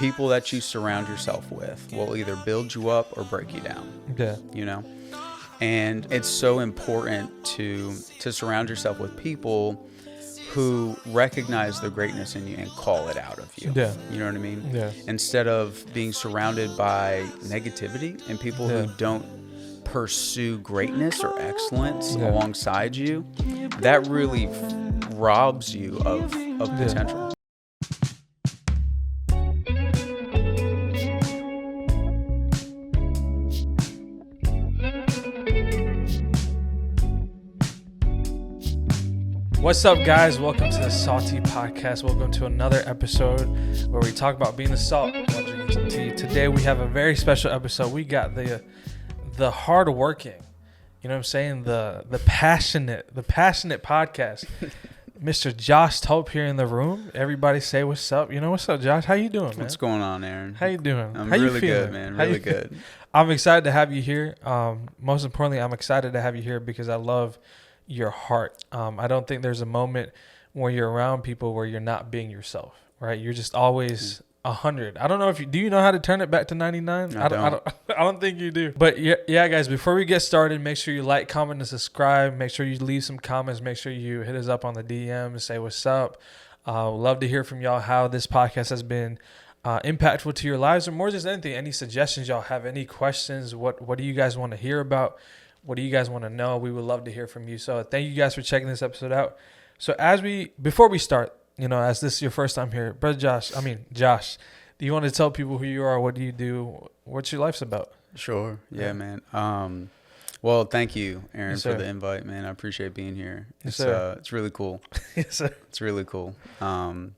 people that you surround yourself with will either build you up or break you down. Yeah. You know? And it's so important to surround yourself with people who recognize the greatness in you and call it out of you. Yeah. You know what I mean? Yeah. Instead of being surrounded by negativity and people who don't pursue greatness or excellence alongside you, that really robs you of potential. What's up, guys? Welcome to the Salty Podcast. Welcome to another episode where we talk about being the salt while drinking some tea. Today we have a very special episode. We got the hardworking, you know what I'm saying, the passionate podcast. Mr. Josh Tulp here in the room. Everybody say what's up. You know what's up, Josh? How you doing, man? What's going on, Aaron? How you doing? I'm How really you feeling? good, man. Really good. I'm excited to have you here. Most importantly, I'm excited to have you here because I love your heart. I don't think there's a moment where you're around people where you're not being yourself, right? You're just always 100. I don't know if you do. You know how to turn it back to 99? I don't think you do. But yeah, guys. Before we get started, make sure you like, comment, and subscribe. Make sure you leave some comments. Make sure you hit us up on the DM and say what's up. Love to hear from y'all how this podcast has been impactful to your lives, or more just anything. Any suggestions y'all have? Any questions? What do you guys want to hear about? What do you guys want to know? We would love to hear from you. So thank you guys for checking this episode out. So before we start, you know, as this is your first time here, brother Josh, do you want to tell people who you are? What do you do? What's your life's about? Sure. Yeah, man. Well, thank you, Aaron, yes, for the invite, man. I appreciate being here. Yes, sir. It's really cool. Yes, sir. It's really cool. And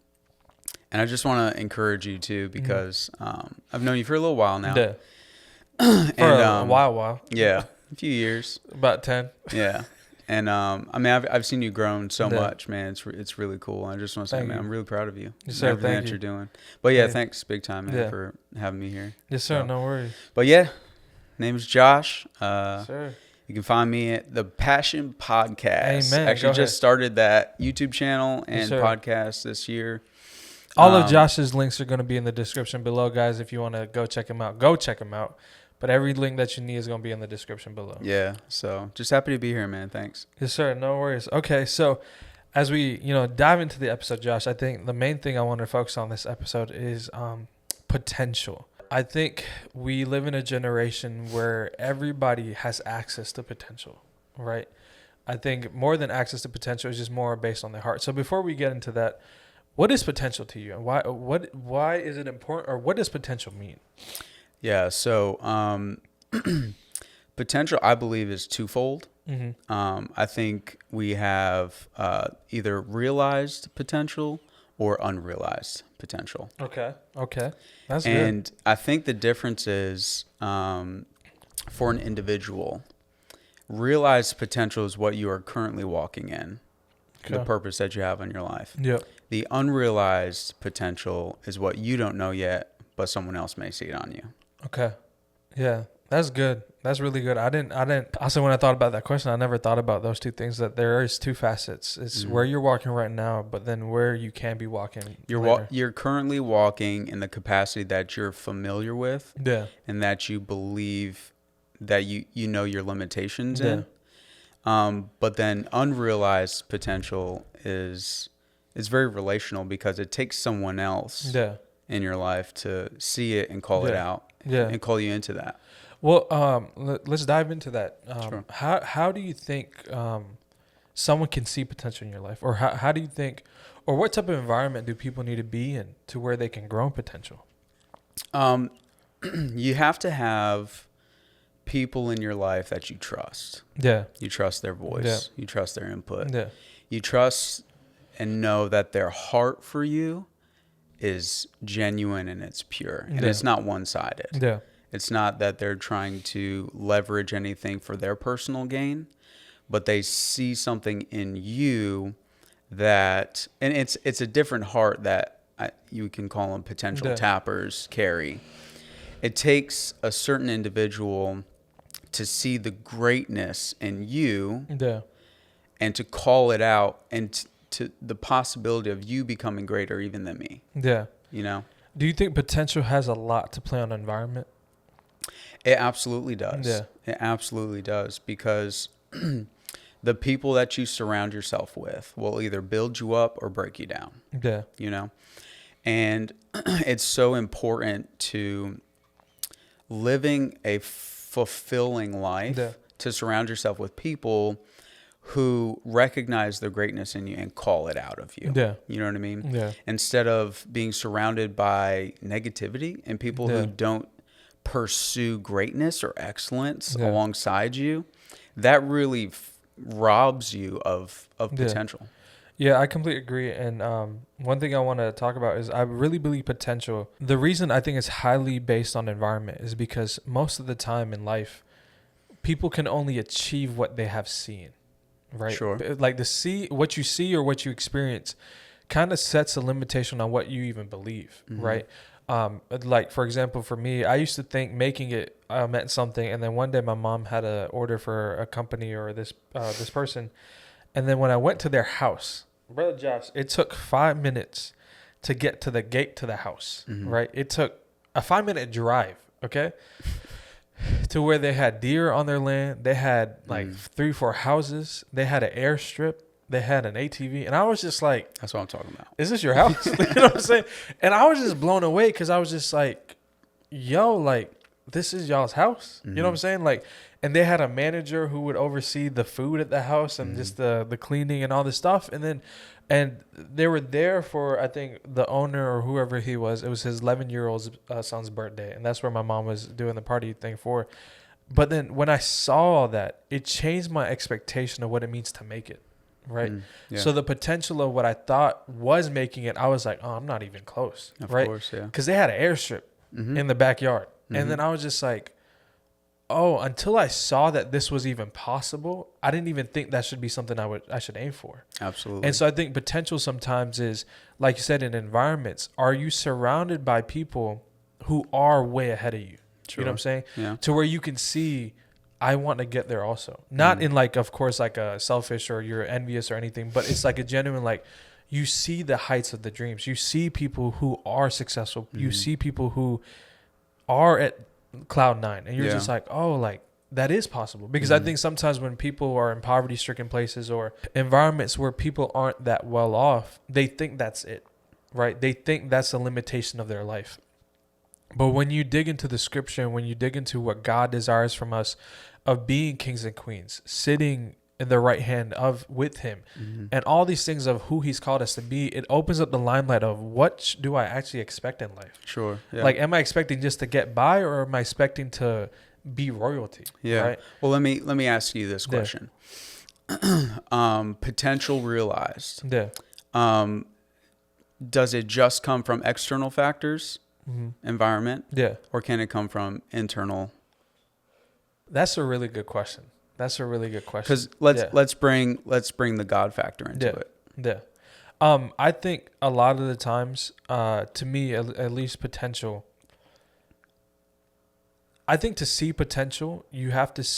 I just want to encourage you too, because I've known you for a little while now. Yeah. For a while. Yeah. A few years. About 10. Yeah. And I've seen you grown so much, man. It's really cool. I just want to say, man, I'm really proud of you. Yes, sir. Everything that you're doing. But yeah, thanks big time, man, for having me here. Yes, sir. So, no worries. But yeah, name is Josh. Sir. You can find me at the Passion Podcast. Amen. Actually, just started that YouTube channel and yes, podcast this year. All of Josh's links are going to be in the description below, guys. If you want to go check him out. But every link that you need is going to be in the description below. Yeah. So just happy to be here, man. Thanks. Yes, sir. No worries. Okay. So as we, dive into the episode, Josh, I think the main thing I want to focus on this episode is potential. I think we live in a generation where everybody has access to potential, right? I think more than access to potential is just more based on their heart. So before we get into that, what is potential to you? And why is it important, or what does potential mean? Yeah, so potential, I believe, is twofold. Mm-hmm. I think we have either realized potential or unrealized potential. Okay, that's good. And I think the difference is, for an individual, realized potential is what you are currently walking in, the purpose that you have in your life. Yep. The unrealized potential is what you don't know yet, but someone else may see it on you. Okay. Yeah, that's good. That's really good. I didn't also, when I thought about that question, I never thought about those two things, that there is two facets. It's where you're walking right now, but then where you can be walking. You're currently walking in the capacity that you're familiar with. Yeah. And that you believe that you know your limitations in. But then unrealized potential is very relational, because it takes someone else in your life to see it and call it out. And call you into that. Well, let's dive into that. Sure. How do you think someone can see potential in your life? Or how do you think, or what type of environment do people need to be in to where they can grow potential? You have to have people in your life that you trust. Yeah. You trust their voice. Yeah. You trust their input. Yeah. You trust and know that their heart for you is genuine and it's pure, and it's not one-sided. Yeah. It's not that they're trying to leverage anything for their personal gain, but they see something in you that, and it's a different heart that you can call them potential tappers carry. It takes a certain individual to see the greatness in you and to call it out, and to the possibility of you becoming greater even than me. Yeah. You know? Do you think potential has a lot to play on environment? It absolutely does. Yeah. It absolutely does, because the people that you surround yourself with will either build you up or break you down, Yeah. you know? And it's so important to living a fulfilling life Yeah. to surround yourself with people who recognize the greatness in you and call it out of you. Yeah. You know what I mean? Yeah. Instead of being surrounded by negativity and people Yeah. who don't pursue greatness or excellence Yeah. alongside you, that really robs you of potential. Yeah, I completely agree. And one thing I want to talk about is I really believe potential. The reason I think it's highly based on environment is because most of the time in life, people can only achieve what they have seen, right? Sure. Like what you see or what you experience kind of sets a limitation on what you even believe, right? Like, for example, for me, I used to think making it meant something. And then one day my mom had an order for a company or this person. And then when I went to their house, Brother Josh, it took 5 minutes to get to the gate to the house, right? It took a 5-minute drive, okay? To where they had deer on their land. They had like 3-4 houses. They had an airstrip. They had an ATV. And I was just like, that's what I'm talking about. Is this your house? You know what I'm saying? And I was just blown away because I was just like, yo, like, this is y'all's house. You know what I'm saying? Like, and they had a manager who would oversee the food at the house and just the cleaning and all this stuff. And they were there for, I think, the owner or whoever he was. It was his 11-year-old son's birthday. And that's where my mom was doing the party thing for. But then when I saw that, it changed my expectation of what it means to make it. Right. Yeah. So the potential of what I thought was making it, I was like, oh, I'm not even close. Of right. course, yeah. Because they had an airstrip in the backyard. And then I was just like, oh, until I saw that this was even possible, I didn't even think that should be something I should aim for. Absolutely. And so I think potential sometimes is, like you said, in environments, are you surrounded by people who are way ahead of you? Sure. You know what I'm saying? Yeah. To where you can see, I want to get there also. Not in like, of course, like a selfish or you're envious or anything, but it's like a genuine, like, you see the heights of the dreams. You see people who are successful. You see people who are at cloud 9 and you're just like, oh, like that is possible. Because I think sometimes when people are in poverty stricken places or environments where people aren't that well off, they think that's it, right? They think that's a limitation of their life. But when you dig into the scripture and when you dig into what God desires from us of being kings and queens, sitting in the right hand of with him and all these things of who he's called us to be, it opens up the limelight of what do I actually expect in life? Sure. Yeah. Like, am I expecting just to get by or am I expecting to be royalty? Yeah. Right? Well, let me ask you this question. Potential realized. Yeah. Does it just come from external factors, environment, Yeah. or can it come from internal? That's a really good question. Because let's bring the God factor into it. Yeah. I think a lot of the times, to me, at least potential, I think to see potential, you have to,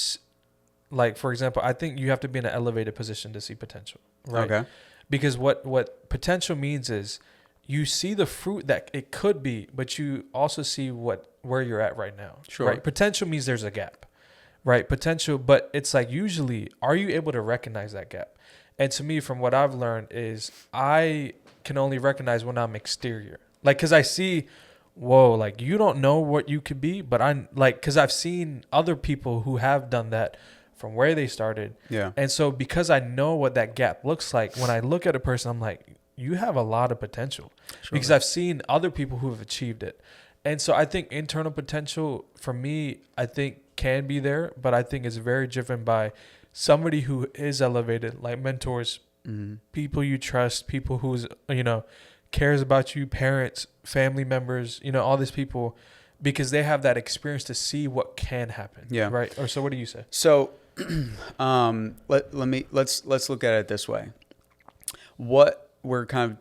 like, for example, I think you have to be in an elevated position to see potential, right? Okay. Because what potential means is you see the fruit that it could be, but you also see where you're at right now. Sure. Right? Potential means there's a gap. Right, potential, but it's like usually, are you able to recognize that gap? And to me, from what I've learned is I can only recognize when I'm exterior. Like, because I see, whoa, like you don't know what you could be, but I'm like, because I've seen other people who have done that from where they started. Yeah. And so because I know what that gap looks like, when I look at a person, I'm like, you have a lot of potential. Sure. Because I've seen other people who have achieved it. And so I think internal potential for me, I think can be there, but I think it's very driven by somebody who is elevated, like mentors, people you trust, people who's, cares about you, parents, family members, all these people, because they have that experience to see what can happen. Yeah. Right. Or so what do you say? So let's look at it this way. What we're kind of,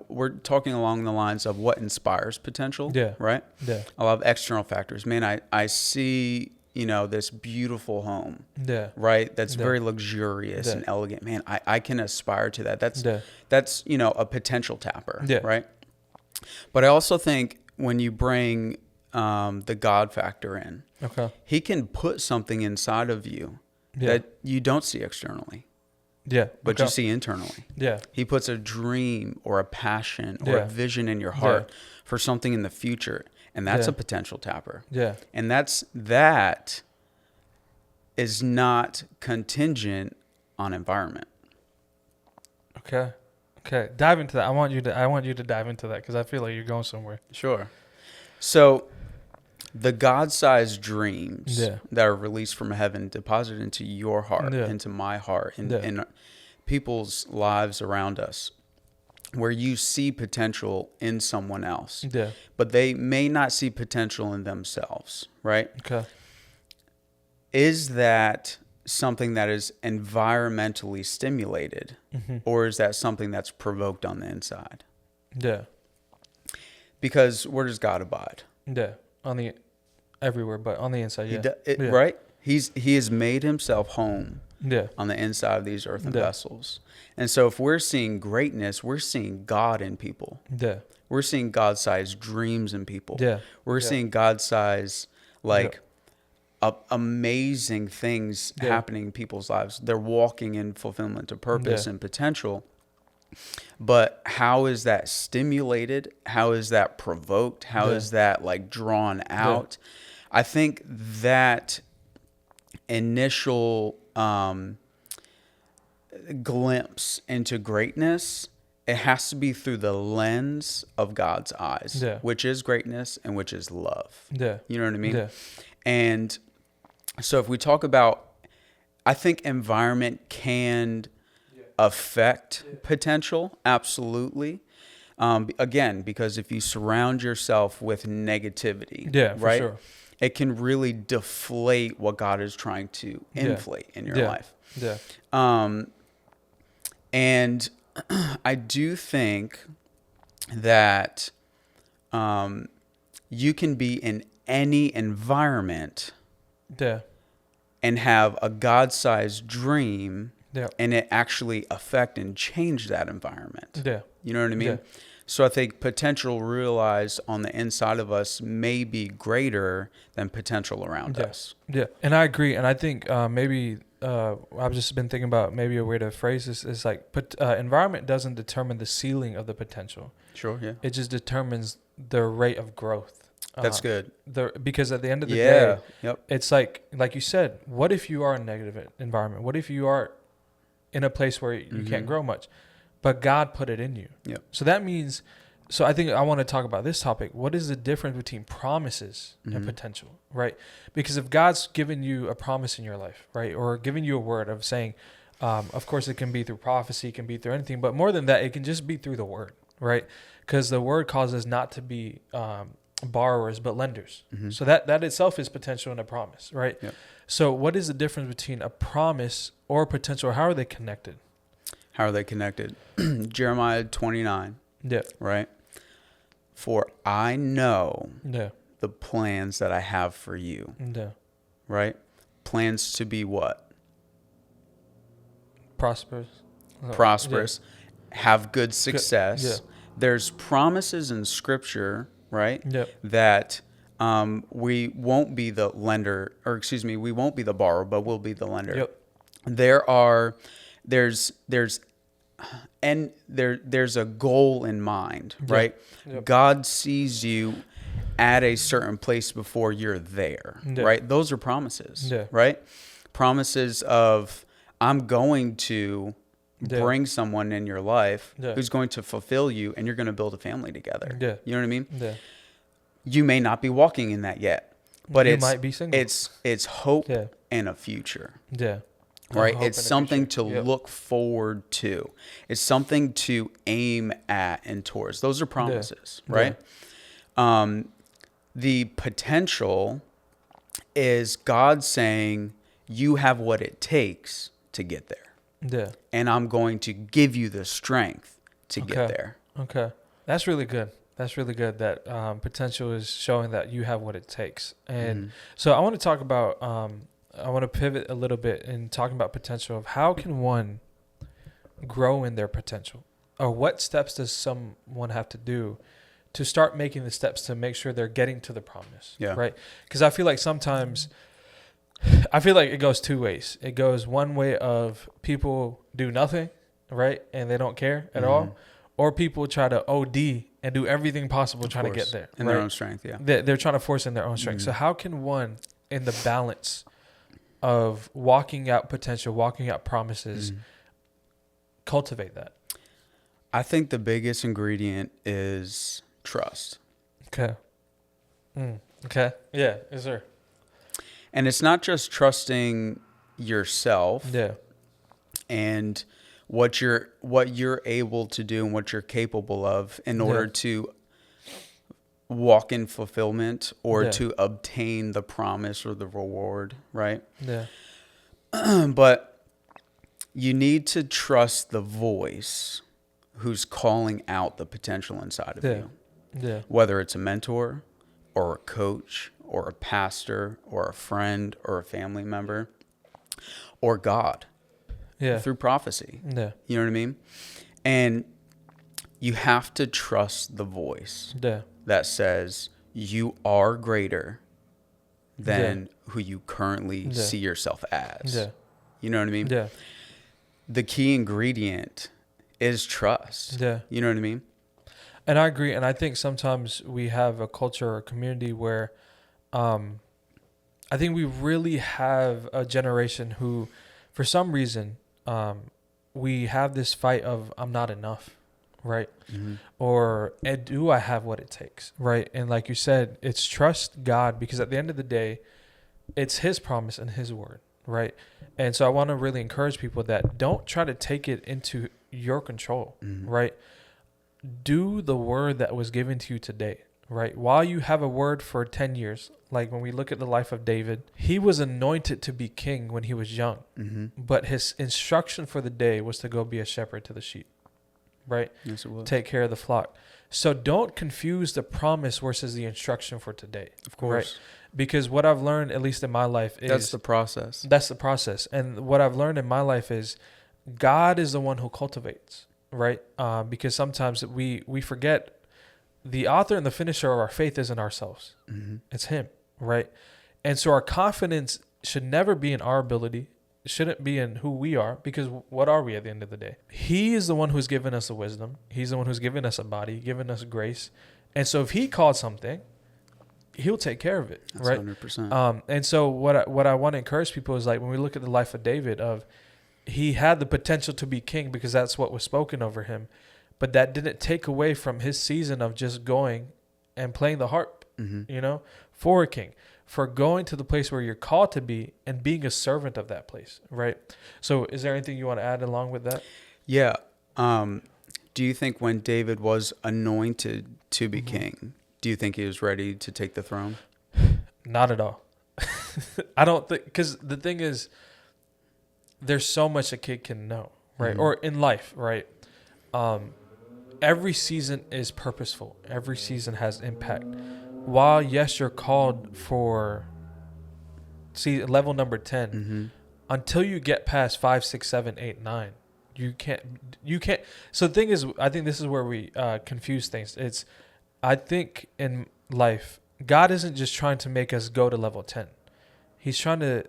we're talking along the lines of what inspires potential. Yeah. Right. Yeah. I love external factors. Man, I see, this beautiful home. Yeah. Right. That's very luxurious and elegant. Man, I can aspire to that. That's a potential tapper. Yeah. Right. But I also think when you bring the God factor in, Okay. he can put something inside of you Yeah. that you don't see externally, Yeah. but Okay. you see internally. Yeah. He puts a dream or a passion or Yeah. a vision in your heart for something in the future, and that's Yeah. a potential tapper. Yeah. And that is not contingent on environment. Okay. Okay. Dive into that. I want you to dive into that because I feel like you're going somewhere. Sure. So the God-sized dreams Yeah. that are released from heaven, deposited into your heart, Yeah. into my heart, and Yeah. in people's lives around us, where you see potential in someone else, Yeah. but they may not see potential in themselves, right? Okay. Is that something that is environmentally stimulated, Mm-hmm. or is that something that's provoked on the inside? Yeah. Because where does God abide? Yeah. Everywhere, but on the inside. Yeah. Yeah. Right? He has made himself home Yeah. on the inside of these earthen Yeah. vessels. And so if we're seeing greatness, we're seeing God in people. Yeah. We're seeing God-sized dreams in people. Yeah. We're Yeah. seeing God-sized, amazing things happening in people's lives. They're walking in fulfillment of purpose and potential. But how is that stimulated? How is that provoked? How is that drawn out? I think that initial glimpse into greatness, it has to be through the lens of God's eyes, which is greatness and which is love. Yeah. You know what I mean? Yeah. And so if we talk about, I think environment can affect potential, absolutely. Again, because if you surround yourself with negativity, right, sure. it can really deflate what God is trying to inflate in your life. Yeah. And I do think that you can be in any environment and have a God-sized dream and it actually affect and change that environment. Yeah. You know what I mean? Yeah. So I think potential realized on the inside of us may be greater than potential around us. Yeah. And I agree. And I think maybe I've just been thinking about maybe a way to phrase this is environment doesn't determine the ceiling of the potential. Sure, yeah. It just determines the rate of growth. That's good. Because at the end of the day, yep. It's like you said, what if you are in a negative environment? What if you are in a place where you can't grow much, but God put it in you? Yep. So that means, I think I want to talk about this topic. What is the difference between promises and potential, right? Because if God's given you a promise in your life, right, or given you a word of saying, of course it can be through prophecy, it can be through anything, but more than that, it can just be through the word, right? Because the word calls us not to be borrowers, but lenders. So that itself is potential and a promise, right? Yep. So what is the difference between a promise or potential? How are they connected? How are they connected? Jeremiah 29, Yeah. right? For I know Yeah. the plans that I have for you, Yeah. right? Plans to be what? Prosperous. Prosperous, have good success. Yeah. There's promises in Scripture, right? Yep. That we won't be the lender, we won't be the borrower, but we'll be the lender. Yep. There's a goal in mind, right? Yep. God sees you at a certain place before you're there, right? Those are promises, right? Promises of I'm going to bring someone in your life who's going to fulfill you, and you're going to build a family together. Yeah. You know what I mean? Yeah. You may not be walking in that yet, but You might be single. It's hope and a future. Yeah. Right? It's something to look forward to. It's something to aim at and towards. Those are promises, right? The potential is God saying, you have what it takes to get there. Yeah. And I'm going to give you the strength to get there. Okay. That's really good. That's really good that potential is showing that you have what it takes. And so I want to talk about, I want to pivot a little bit in talking about potential of how can one grow in their potential, or what steps does someone have to do to start making the steps to make sure they're getting to the promise. Yeah. Right. Because I feel like sometimes, I feel like it goes two ways. It goes one way of people do nothing, right, and they don't care at all, or people try to OD and do everything possible trying to get there. In right? their own strength, yeah. They're trying to force in their own strength. So how can one, in the balance of walking out potential, walking out promises, cultivate that? I think the biggest ingredient is trust. Okay. Okay. Yeah. Yes, sir. And it's not just trusting yourself Yeah. and what you're able to do and what you're capable of in order to walk in fulfillment or to obtain the promise or the reward, right? Yeah. But you need to trust the voice who's calling out the potential inside of you. Yeah. Whether it's a mentor or a coach or a pastor or a friend or a family member or God. Yeah. Through prophecy. Yeah. You know what I mean? And you have to trust the voice that says you are greater than who you currently see yourself as. Yeah. You know what I mean? Yeah. The key ingredient is trust. Yeah. You know what I mean? And I agree. And I think sometimes we have a culture or a community where I think we really have a generation who, for some reason, we have this fight of I'm not enough, right? Or do I have what it takes, right? And like you said, it's trust God, because at the end of the day, it's his promise and his word, right? And so I want to really encourage people that don't try to take it into your control, right? Do the word that was given to you today, right? While you have a word for 10 years, like when we look at the life of David, he was anointed to be king when he was young, but his instruction for the day was to go be a shepherd to the sheep, right? Yes, it was. Take care of the flock. So don't confuse the promise versus the instruction for today. Of course. Right? Because what I've learned, at least in my life, is That's the process. That's the process. And what I've learned in my life is God is the one who cultivates, right? Because sometimes we forget the author and the finisher of our faith isn't ourselves. It's him, right? And so our confidence should never be in our ability. It shouldn't be in who we are, because what are we at the end of the day? He is the one who's given us the wisdom. He's the one who's given us a body, given us grace. And so if he called something, he'll take care of it, That's right? 100%. And so what I want to encourage people is, like, when we look at the life of David, he had the potential to be king because that's what was spoken over him. But that didn't take away from his season of just going and playing the harp, for a king, for going to the place where you're called to be and being a servant of that place, right? So is there anything you want to add along with that? Yeah. Do you think when David was anointed to be king, do you think he was ready to take the throne? Not at all. I don't think, because the thing is, there's so much a kid can know, right? Or in life, right? Every season is purposeful. Every season has impact. While, yes, you're called for, level number 10, until you get past 5, 6, 7, 8, 9, you can't. So the thing is, I think this is where we confuse things. I think in life, God isn't just trying to make us go to level 10. He's trying to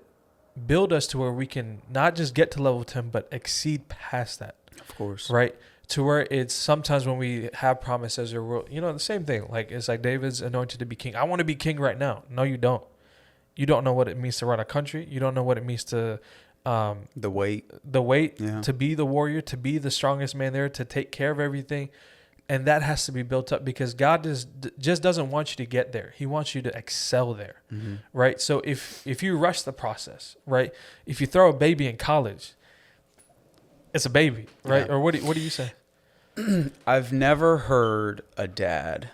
build us to where we can not just get to level 10, but exceed past that. Of course. Right? To where it's sometimes when we have promises or, the same thing. Like, it's like David's anointed to be king. I want to be king right now. No, you don't. You don't know what it means to run a country. You don't know what it means to the weight, to be the warrior, to be the strongest man there, to take care of everything. And that has to be built up, because God just doesn't want you to get there. He wants you to excel there, right? So if you rush the process, right? If you throw a baby in college, it's a baby, right? Yeah. Or what do you say? I've never heard a dad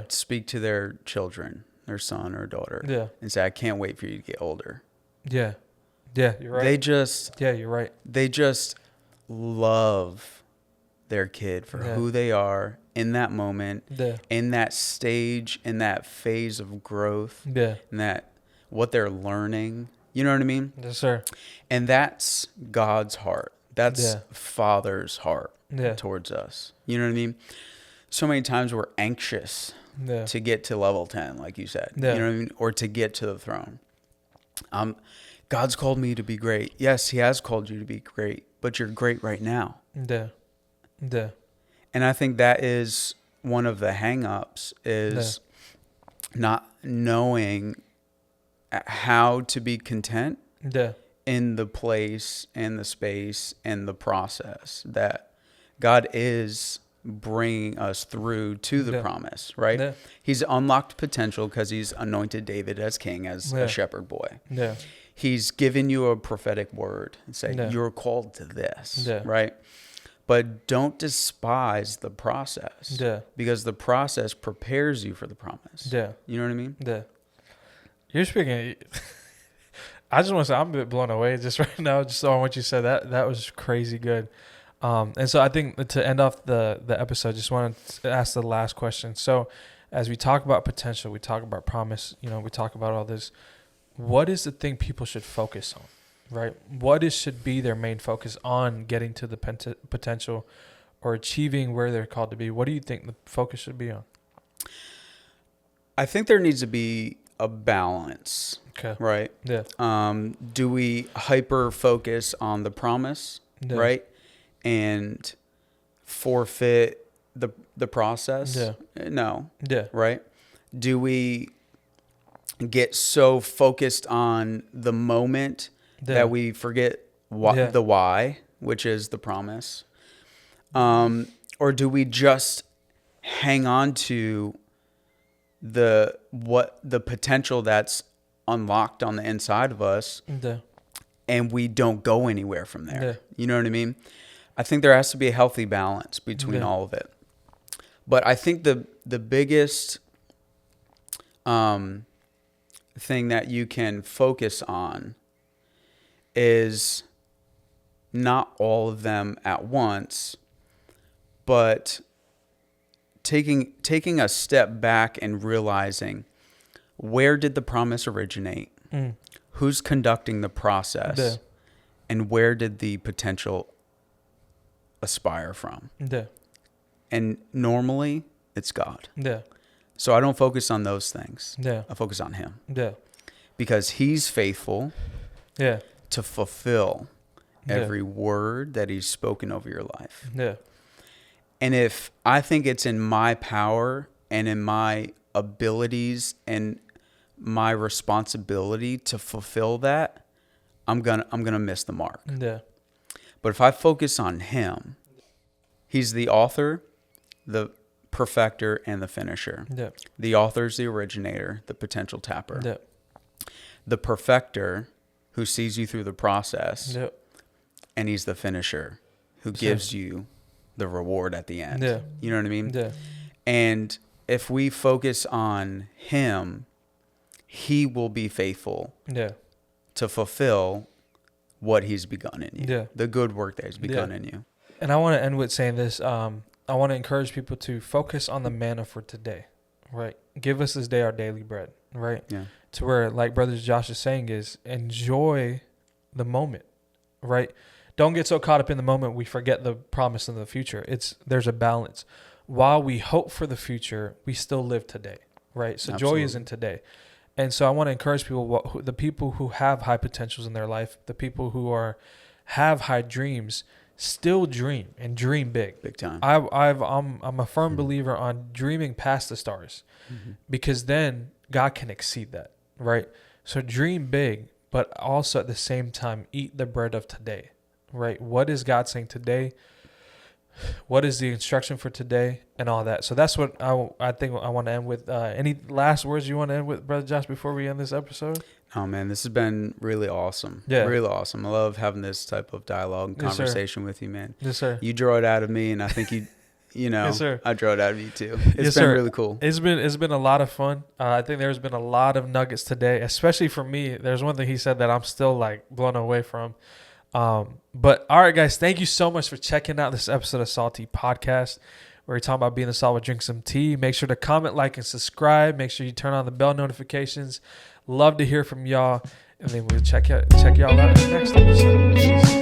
speak to their children, their son or daughter, and say, "I can't wait for you to get older." Yeah, you're right. You're right. They just love their kid for who they are in that moment, in that stage, in that phase of growth, in that what they're learning. You know what I mean? Yes, sir. And that's God's heart. That's Father's heart towards us. You know what I mean? so many times we're anxious to get to level 10, like you said, you know what I mean? Or to get to the throne. God's called me to be great. Yes, he has called you to be great, but you're great right now. And I think that is one of the hang-ups is not knowing how to be content in the place and the space and the process that God is bringing us through to the promise, right? He's unlocked potential because he's anointed David as king, as a shepherd boy. He's given you a prophetic word and say, you're called to this, right? But don't despise the process because the process prepares you for the promise. You know what I mean? You're speaking. I just want to say I'm a bit blown away just right now, just on what you said. That was crazy good. And so I think to end off the episode, just wanted to ask the last question. So as we talk about potential, we talk about promise, we talk about all this. What is the thing people should focus on, right? What should be their main focus on getting to the potential or achieving where they're called to be? What do you think the focus should be on? I think there needs to be a balance, right? Do we hyper focus on the promise, right? And forfeit the process? No. Right? Do we get so focused on the moment that we forget the why, which is the promise? Or do we just hang on to the potential that's unlocked on the inside of us and we don't go anywhere from there? You know what I mean? I think there has to be a healthy balance between all of it. But I think the biggest thing that you can focus on is not all of them at once, but taking a step back and realizing, where did the promise originate? Who's conducting the process? And where did the potential aspire from? And normally it's God. So I don't focus on those things. I focus on him. Because he's faithful to fulfill every word that he's spoken over your life. And if I think it's in my power and in my abilities and my responsibility to fulfill that, I'm gonna miss the mark. But if I focus on him, he's the author, the perfecter, and the finisher. The author's the originator, the potential tapper. The perfecter who sees you through the process, and he's the finisher who gives you the reward at the end. You know what I mean? And if we focus on him, he will be faithful to fulfill what he's begun in you, the good work that he's begun in you. And I want to end with saying this. I want to encourage people to focus on the manna for today, right? Give us this day our daily bread, right? To where, like Brother Josh is saying, is enjoy the moment, right? Don't get so caught up in the moment we forget the promise in the future. There's a balance. While we hope for the future, we still live today, right? So joy is in today. And so I want to encourage people, the people who have high potentials in their life, the people who have high dreams, still dream and dream big. Big time. I'm a firm believer on dreaming past the stars, because then God can exceed that, right? So dream big, but also at the same time, eat the bread of today, right? What is God saying today? What is the instruction for today and all that? So that's what I think I want to end with. Any last words you want to end with, Brother Josh, before we end this episode? Oh, man, this has been really awesome. Really awesome. I love having this type of dialogue and conversation with you, man. Yes, sir. You draw it out of me, and I think you know, yes, sir. I draw it out of you too. It's been really cool. It's been a lot of fun. I think there's been a lot of nuggets today, especially for me. There's one thing he said that I'm still like blown away from. But all right, guys, thank you so much for checking out this episode of Salty Podcast, where we're talking about being the salt with drink some tea. Make sure to comment, like, and subscribe. Make sure you turn on the bell notifications. Love to hear from y'all. And then we'll check y'all out in the next episode. Peace.